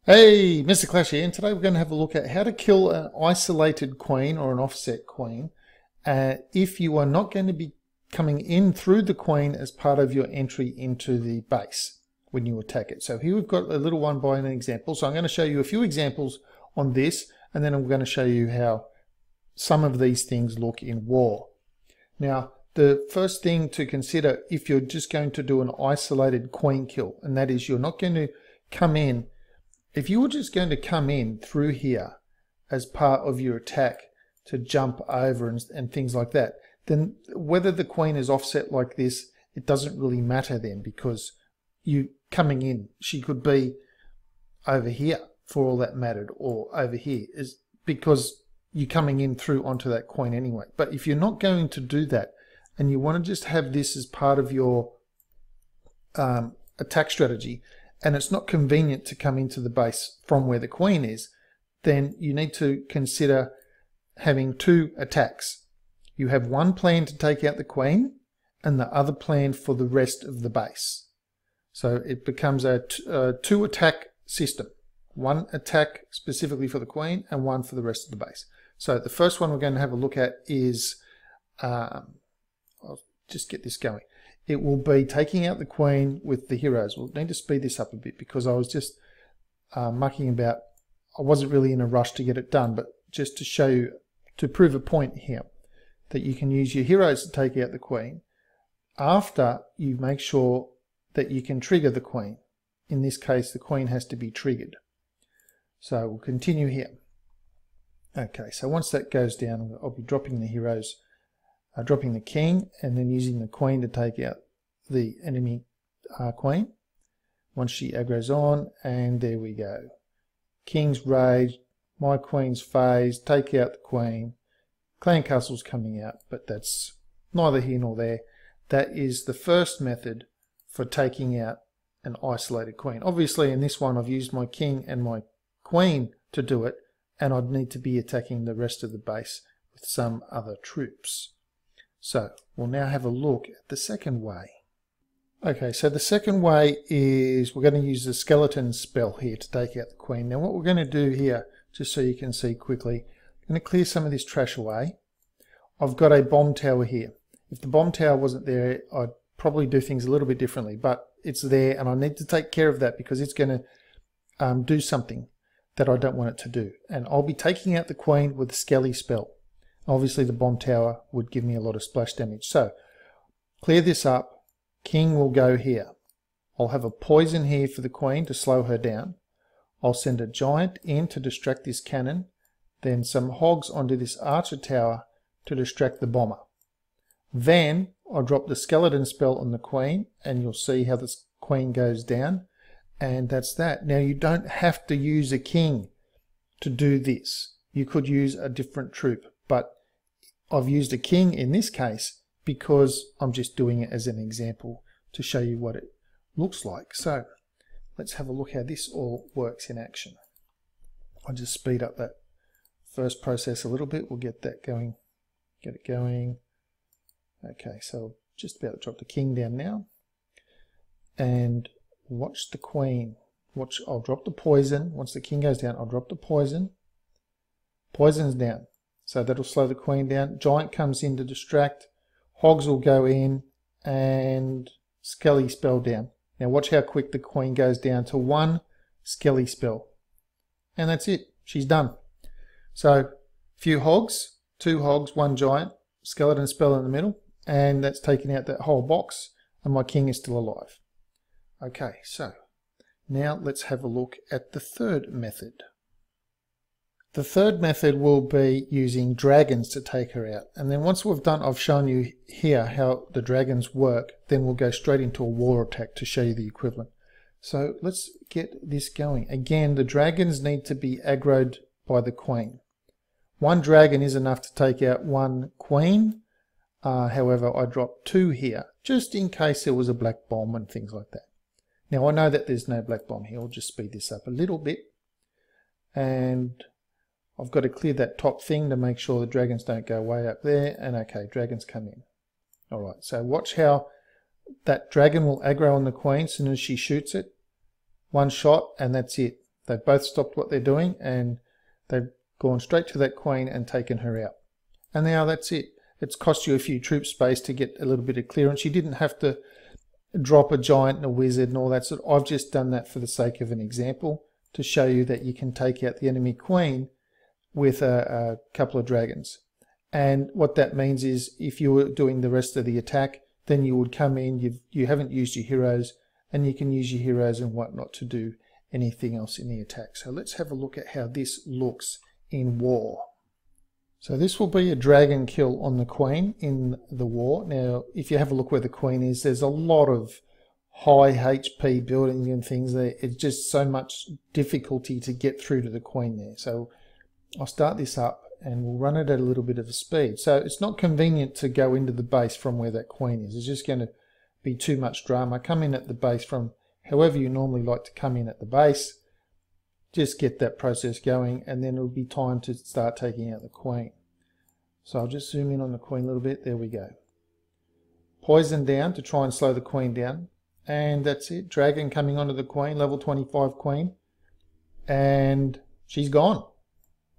Hey, Mr. Clash here, and today we're going to have a look at how to kill an isolated queen or an offset queen if you are not going to be coming in through the queen as part of your entry into the base when you attack it. So here we've got a little one by an example. So I'm going to show you a few examples on this, and then I'm going to show you how some of these things look in war. Now, the first thing to consider if you're just going to do an isolated queen kill, and that is you're not going to come in. If you were just going to come in through here as part of your attack to jump over and things like that, then whether the queen is offset like this, it doesn't really matter then, because you coming in, she could be over here for all that mattered, or over here, is because you're coming in through onto that queen anyway. But if you're not going to do that and you want to just have this as part of your attack strategy, and it's not convenient to come into the base from where the queen is, then you need to consider having two attacks. You have one plan to take out the queen and the other plan for the rest of the base. So it becomes a two attack system. One attack specifically for the queen and one for the rest of the base. So the first one we're going to have a look at is, I'll just get this going. It will be taking out the queen with the heroes. We'll need to speed this up a bit because I was just mucking about. I wasn't really in a rush to get it done, but just to show you, to prove a point here, that you can use your heroes to take out the queen after you make sure that you can trigger the queen. In this case, the queen has to be triggered. So we'll continue here. Okay, so once that goes down, I'll be dropping the heroes, dropping the king, and then using the queen to take out the enemy queen once she aggroes on, and there we go. King's rage, my queen's phase, take out the queen, clan castle's coming out, but that's neither here nor there. That is the first method for taking out an isolated queen. Obviously in this one I've used my king and my queen to do it, and I'd need to be attacking the rest of the base with some other troops. So we'll now have a look at the second way. Okay, so the second way is we're going to use the skeleton spell here to take out the queen. Now what we're going to do here, just so you can see quickly, I'm going to clear some of this trash away. I've got a bomb tower here. If the bomb tower wasn't there, I'd probably do things a little bit differently, but it's there and I need to take care of that because it's going to do something that I don't want it to do. And I'll be taking out the queen with the skelly spell. Obviously the bomb tower would give me a lot of splash damage. So clear this up. King will go here. I'll have a poison here for the queen to slow her down. I'll send a giant in to distract this cannon. Then some hogs onto this archer tower to distract the bomber. Then I'll drop the skeleton spell on the queen and you'll see how this queen goes down. And that's that. Now you don't have to use a king to do this. You could use a different troop. But I've used a king in this case because I'm just doing it as an example to show you what it looks like. So let's have a look how this all works in action. I'll just speed up that first process a little bit. We'll get that going, get it going. Okay, so just about to drop the king down now. And watch the queen. Watch, I'll drop the poison. Once the king goes down, I'll drop the poison. Poison's down. So that'll slow the queen down. Giant comes in to distract. Hogs will go in and skelly spell down. Now watch how quick the queen goes down to one skelly spell. And that's it. She's done. So few hogs, two hogs, one giant, skeleton spell in the middle, and that's taken out that whole box and my king is still alive. Okay, so now let's have a look at the third method. The third method will be using dragons to take her out. And then once we've done, I've shown you here how the dragons work, then we'll go straight into a war attack to show you the equivalent. So let's get this going. Again, the dragons need to be aggroed by the queen. One dragon is enough to take out one queen. However, I dropped two here, just in case there was a black bomb and things like that. Now I know that there's no black bomb here. I'll just speed this up a little bit. And I've got to clear that top thing to make sure the dragons don't go way up there. And okay, dragons come in. Alright, so watch how that dragon will aggro on the queen as soon as she shoots it. One shot and that's it. They've both stopped what they're doing and they've gone straight to that queen and taken her out. And now that's it. It's cost you a few troop space to get a little bit of clearance. You didn't have to drop a giant and a wizard and all that sort. I've just done that for the sake of an example to show you that you can take out the enemy queen with a couple of dragons. And what that means is if you were doing the rest of the attack, then you would come in, you haven't used your heroes, and you can use your heroes and whatnot to do anything else in the attack. So let's have a look at how this looks in war. So this will be a dragon kill on the queen in the war. Now, if you have a look where the queen is, there's a lot of high HP buildings and things there. It's just so much difficulty to get through to the queen there. So I'll start this up and we'll run it at a little bit of a speed. So it's not convenient to go into the base from where that queen is. It's just going to be too much drama. Come in at the base from however you normally like to come in at the base. Just get that process going and then it'll be time to start taking out the queen. So I'll just zoom in on the queen a little bit. There we go. Poison down to try and slow the queen down. And that's it. Dragon coming onto the queen, level 25 queen. And she's gone.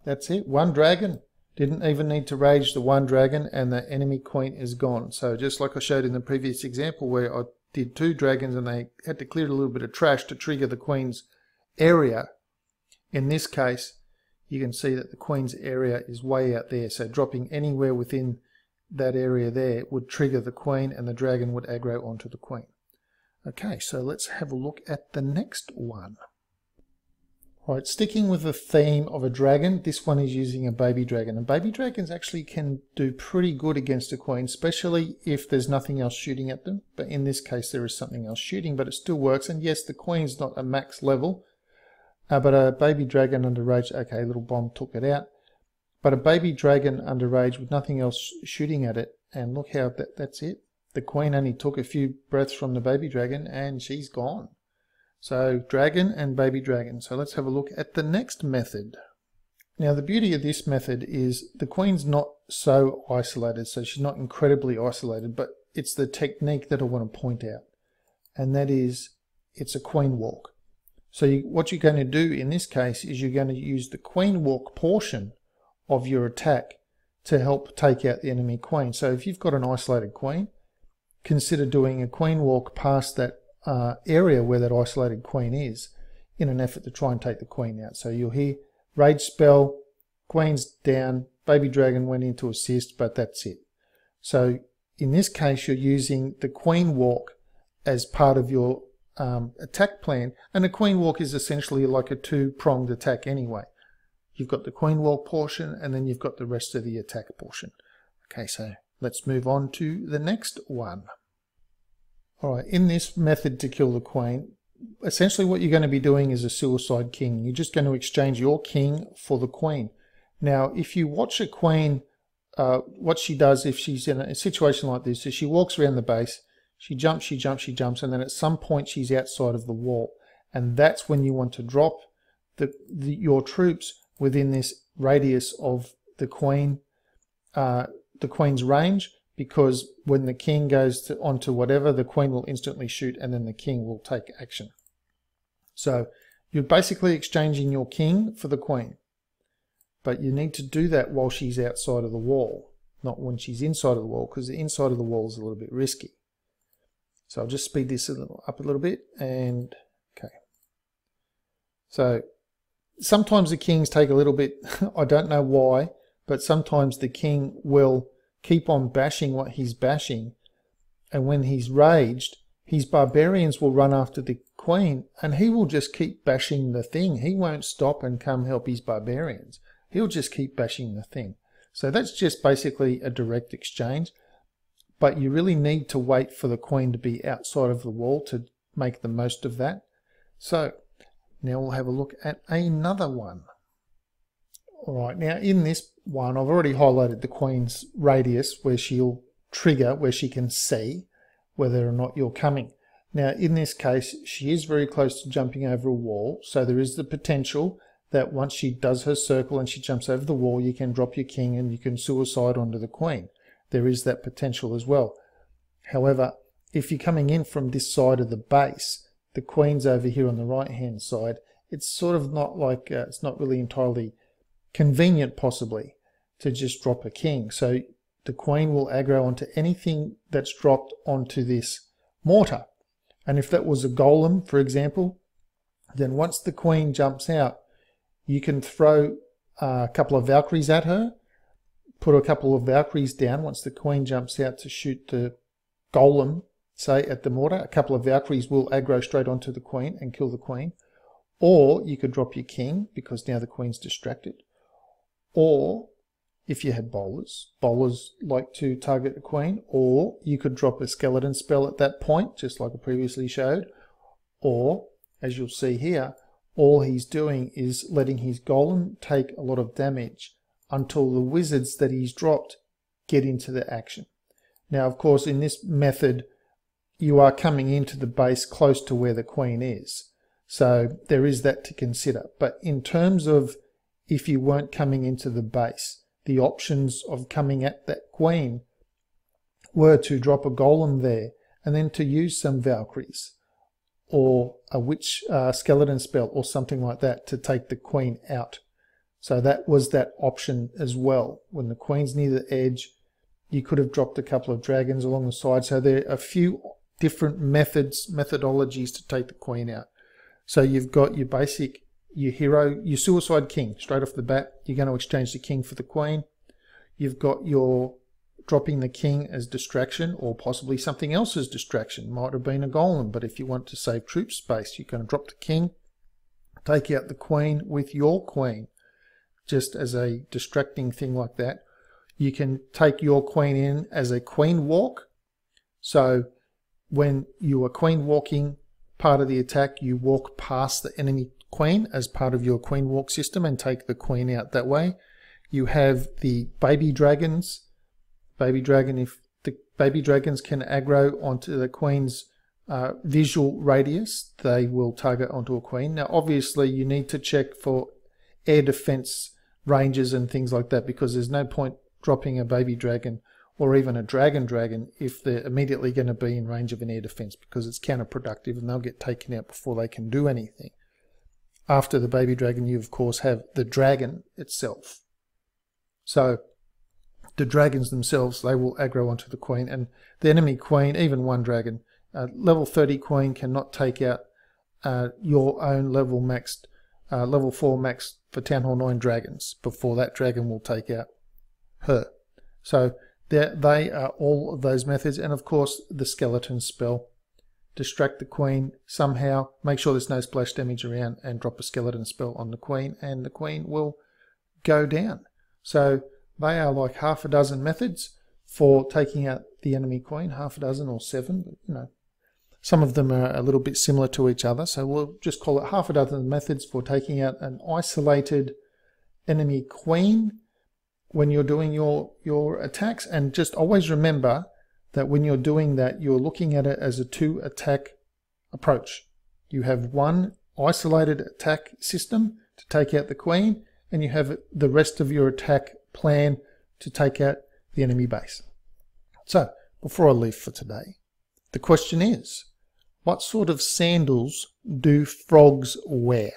That's it. One dragon. Didn't even need to rage the one dragon and the enemy queen is gone. So just like I showed in the previous example where I did 2 dragons and they had to clear a little bit of trash to trigger the queen's area. In this case, you can see that the queen's area is way out there. So dropping anywhere within that area there would trigger the queen and the dragon would aggro onto the queen. Okay, so let's have a look at the next one. Right, sticking with the theme of a dragon, this one is using a baby dragon. And baby dragons actually can do pretty good against a queen, especially if there's nothing else shooting at them. But in this case, there is something else shooting, but it still works. And yes, the queen's not a max level, but a baby dragon under rage, okay, a little bomb took it out. But a baby dragon under rage with nothing else shooting at it, and look how that's it. The queen only took a few breaths from the baby dragon and she's gone. So dragon and baby dragon. So let's have a look at the next method. Now the beauty of this method is the queen's not so isolated, so she's not incredibly isolated, but it's the technique that I want to point out. And that is, it's a queen walk. So what you're going to do in this case is you're going to use the queen walk portion of your attack to help take out the enemy queen. So if you've got an isolated queen, consider doing a queen walk past that area where that isolated queen is in an effort to try and take the queen out. So you'll hear rage spell, queen's down, baby dragon went in to assist, but that's it. So in this case you're using the queen walk as part of your attack plan, and a queen walk is essentially like a 2-pronged attack anyway. You've got the queen walk portion and then you've got the rest of the attack portion. Okay, so let's move on to the next one. Alright, in this method to kill the queen, essentially what you're going to be doing is a suicide king. You're just going to exchange your king for the queen. Now, if you watch a queen, what she does if she's in a situation like this is she walks around the base, she jumps, she jumps, she jumps, and then at some point she's outside of the wall. And that's when you want to drop your troops within this radius of the queen's range, because when the king goes onto whatever, the queen will instantly shoot and then the king will take action. So you're basically exchanging your king for the queen. But you need to do that while she's outside of the wall, not when she's inside of the wall, because the inside of the wall is a little bit risky. So I'll just speed this up a little bit, and okay. So sometimes the kings take a little bit, I don't know why, but sometimes the king will keep on bashing what he's bashing, and when he's raged, his barbarians will run after the queen and he will just keep bashing the thing. He won't stop and come help his barbarians. He'll just keep bashing the thing. So that's just basically a direct exchange, but you really need to wait for the queen to be outside of the wall to make the most of that. So now we'll have a look at another one. Alright, now in this one I've already highlighted the queen's radius where she'll trigger, where she can see whether or not you're coming. Now in this case she is very close to jumping over a wall, so there is the potential that once she does her circle and she jumps over the wall, you can drop your king and you can suicide onto the queen. There is that potential as well. However, if you're coming in from this side of the base, the queen's over here on the right hand side, it's sort of not like, it's not really entirely convenient possibly to just drop a king. So the queen will aggro onto anything that's dropped onto this mortar. And if that was a golem, for example, then once the queen jumps out, you can throw a couple of Valkyries at her, put a couple of Valkyries down once the queen jumps out to shoot the golem, say, at the mortar. A couple of Valkyries will aggro straight onto the queen and kill the queen. Or you could drop your king because now the queen's distracted. Or if you had bowlers like to target the queen, or you could drop a skeleton spell at that point, just like I previously showed. Or, as you'll see here, all he's doing is letting his golem take a lot of damage until the wizards that he's dropped get into the action. Now, of course, in this method, you are coming into the base close to where the queen is. So there is that to consider. But in terms of if you weren't coming into the base, the options of coming at that queen were to drop a golem there and then to use some Valkyries or a witch skeleton spell or something like that to take the queen out. So that was that option as well. When the queen's near the edge, you could have dropped a couple of dragons along the side. So there are a few different methodologies to take the queen out. So you've got your basic, your hero, your suicide king. Straight off the bat, you're going to exchange the king for the queen. You've got your dropping the king as distraction, or possibly something else as distraction. Might have been a golem, but if you want to save troop space, you're going to drop the king, take out the queen with your queen, just as a distracting thing like that. You can take your queen in as a queen walk. So when you are queen walking part of the attack, you walk past the enemy queen as part of your queen walk system and take the queen out that way. You have the baby dragons. If the baby dragons can aggro onto the queen's visual radius, they will target onto a queen. Now obviously you need to check for air defense ranges and things like that, because there's no point dropping a baby dragon or even a dragon if they're immediately going to be in range of an air defense, because it's counterproductive and they'll get taken out before they can do anything. After the baby dragon, you of course have the dragon itself. So the dragons themselves, they will aggro onto the queen, and the enemy queen, even one dragon, level 30 queen cannot take out your own level 4 max for Town Hall 9 dragons before that dragon will take out her. So they are all of those methods, and of course the skeleton spell. Distract the queen somehow, make sure there's no splash damage around, and drop a skeleton spell on the queen, and the queen will go down. So they are like half a dozen methods for taking out the enemy queen, half a dozen or 7, but you know, some of them are a little bit similar to each other, so we'll just call it half a dozen methods for taking out an isolated enemy queen when you're doing your attacks. And just always remember that when you're doing that, you're looking at it as a 2-attack approach. You have one isolated attack system to take out the queen, and you have the rest of your attack plan to take out the enemy base. So, before I leave for today, the question is, what sort of sandals do frogs wear?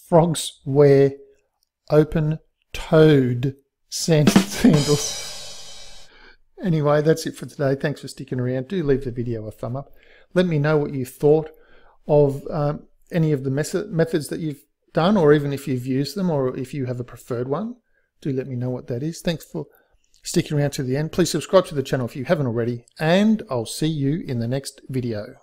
Frogs wear open-toed sandals. Anyway, that's it for today. Thanks for sticking around. Do leave the video a thumb up. Let me know what you thought of any of the methods that you've done, or even if you've used them, or if you have a preferred one. Do let me know what that is. Thanks for sticking around to the end. Please subscribe to the channel if you haven't already, and I'll see you in the next video.